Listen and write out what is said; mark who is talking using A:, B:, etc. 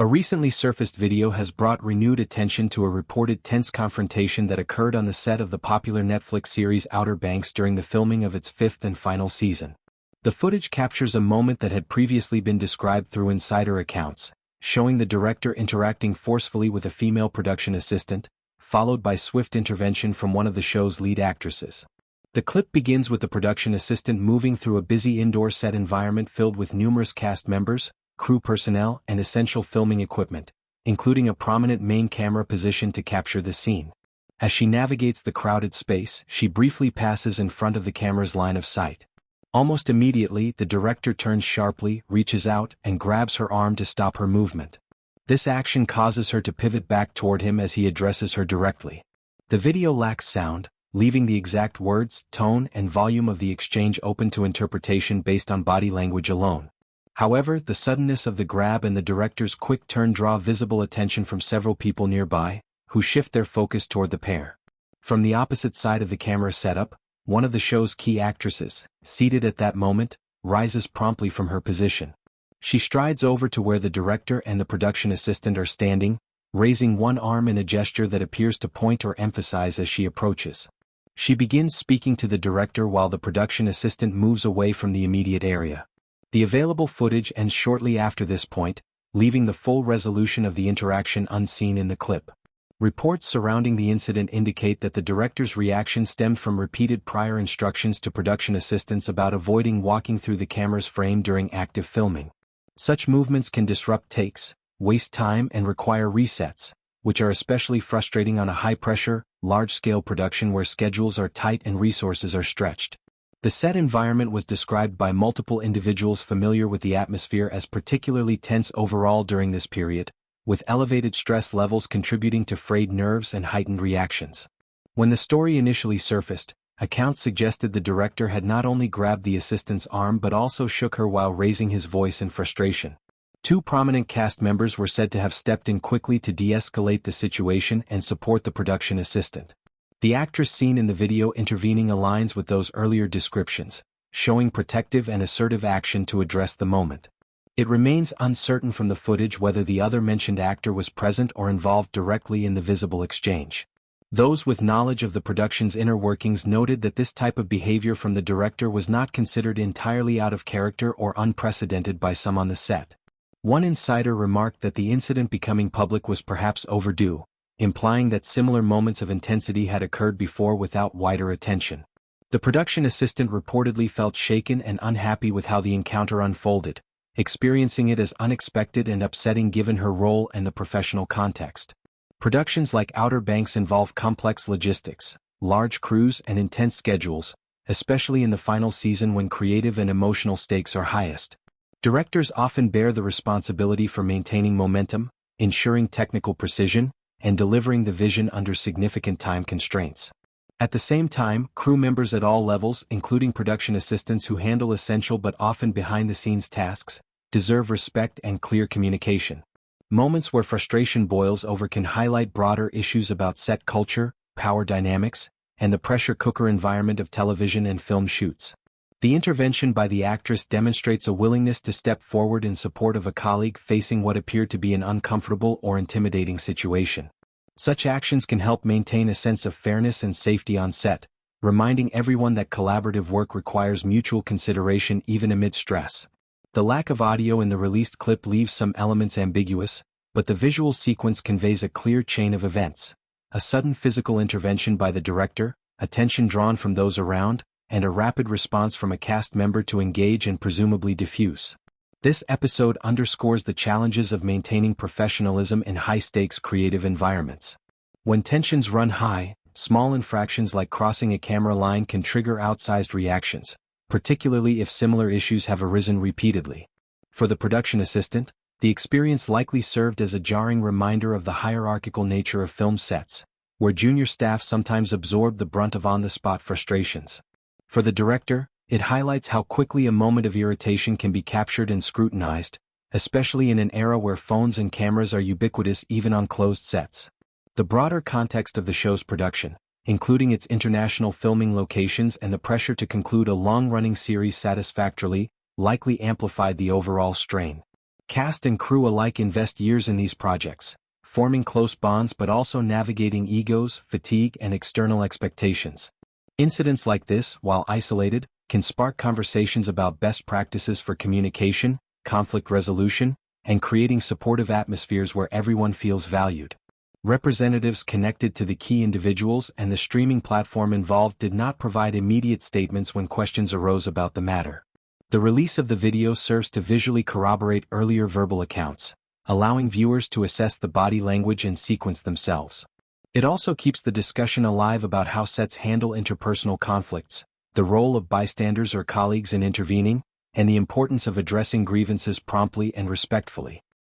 A: A recently surfaced video has brought renewed attention to a reported tense confrontation that occurred on the set of the popular Netflix series Outer Banks during the filming of its fifth and final season. The footage captures a moment that had previously been described through insider accounts, showing the director interacting forcefully with a female production assistant, followed by swift intervention from one of the show's lead actresses. The clip begins with the production assistant moving through a busy indoor set environment filled with numerous cast members, crew personnel, and essential filming equipment, including a prominent main camera positioned to capture the scene. As she navigates the crowded space, she briefly passes in front of the camera's line of sight. Almost immediately, the director turns sharply, reaches out, and grabs her arm to stop her movement. This action causes her to pivot back toward him as he addresses her directly. The video lacks sound, leaving the exact words, tone, and volume of the exchange open to interpretation based on body language alone. However, the suddenness of the grab and the director's quick turn draw visible attention from several people nearby, who shift their focus toward the pair. From the opposite side of the camera setup, one of the show's key actresses, seated at that moment, rises promptly from her position. She strides over to where the director and the production assistant are standing, raising one arm in a gesture that appears to point or emphasize as she approaches. She begins speaking to the director while the production assistant moves away from the immediate area. The available footage ends shortly after this point, leaving the full resolution of the interaction unseen in the clip. Reports surrounding the incident indicate that the director's reaction stemmed from repeated prior instructions to production assistants about avoiding walking through the camera's frame during active filming. Such movements can disrupt takes, waste time, and require resets, which are especially frustrating on a high-pressure, large-scale production where schedules are tight and resources are stretched. The set environment was described by multiple individuals familiar with the atmosphere as particularly tense overall during this period, with elevated stress levels contributing to frayed nerves and heightened reactions. When the story initially surfaced, accounts suggested the director had not only grabbed the assistant's arm but also shook her while raising his voice in frustration. Two prominent cast members were said to have stepped in quickly to de-escalate the situation and support the production assistant. The actress seen in the video intervening aligns with those earlier descriptions, showing protective and assertive action to address the moment. It remains uncertain from the footage whether the other mentioned actor was present or involved directly in the visible exchange. Those with knowledge of the production's inner workings noted that this type of behavior from the director was not considered entirely out of character or unprecedented by some on the set. One insider remarked that the incident becoming public was perhaps overdue, implying that similar moments of intensity had occurred before without wider attention. The production assistant reportedly felt shaken and unhappy with how the encounter unfolded, experiencing it as unexpected and upsetting given her role and the professional context. Productions like Outer Banks involve complex logistics, large crews, and intense schedules, especially in the final season when creative and emotional stakes are highest. Directors often bear the responsibility for maintaining momentum, ensuring technical precision, and delivering the vision under significant time constraints. At the same time, crew members at all levels, including production assistants who handle essential but often behind-the-scenes tasks, deserve respect and clear communication. Moments where frustration boils over can highlight broader issues about set culture, power dynamics, and the pressure cooker environment of television and film shoots. The intervention by the actress demonstrates a willingness to step forward in support of a colleague facing what appeared to be an uncomfortable or intimidating situation. Such actions can help maintain a sense of fairness and safety on set, reminding everyone that collaborative work requires mutual consideration even amid stress. The lack of audio in the released clip leaves some elements ambiguous, but the visual sequence conveys a clear chain of events: a sudden physical intervention by the director, attention drawn from those around, and a rapid response from a cast member to engage and presumably diffuse. This episode underscores the challenges of maintaining professionalism in high-stakes creative environments. When tensions run high, small infractions like crossing a camera line can trigger outsized reactions, particularly if similar issues have arisen repeatedly. For the production assistant, the experience likely served as a jarring reminder of the hierarchical nature of film sets, where junior staff sometimes absorb the brunt of on-the-spot frustrations. For the director, it highlights how quickly a moment of irritation can be captured and scrutinized, especially in an era where phones and cameras are ubiquitous even on closed sets. The broader context of the show's production, including its international filming locations and the pressure to conclude a long-running series satisfactorily, likely amplified the overall strain. Cast and crew alike invest years in these projects, forming close bonds but also navigating egos, fatigue, and external expectations. Incidents like this, while isolated, can spark conversations about best practices for communication, conflict resolution, and creating supportive atmospheres where everyone feels valued. Representatives connected to the key individuals and the streaming platform involved did not provide immediate statements when questions arose about the matter. The release of the video serves to visually corroborate earlier verbal accounts, allowing viewers to assess the body language and sequence themselves. It also keeps the discussion alive about how sets handle interpersonal conflicts, the role of bystanders or colleagues in intervening, and the importance of addressing grievances promptly and respectfully.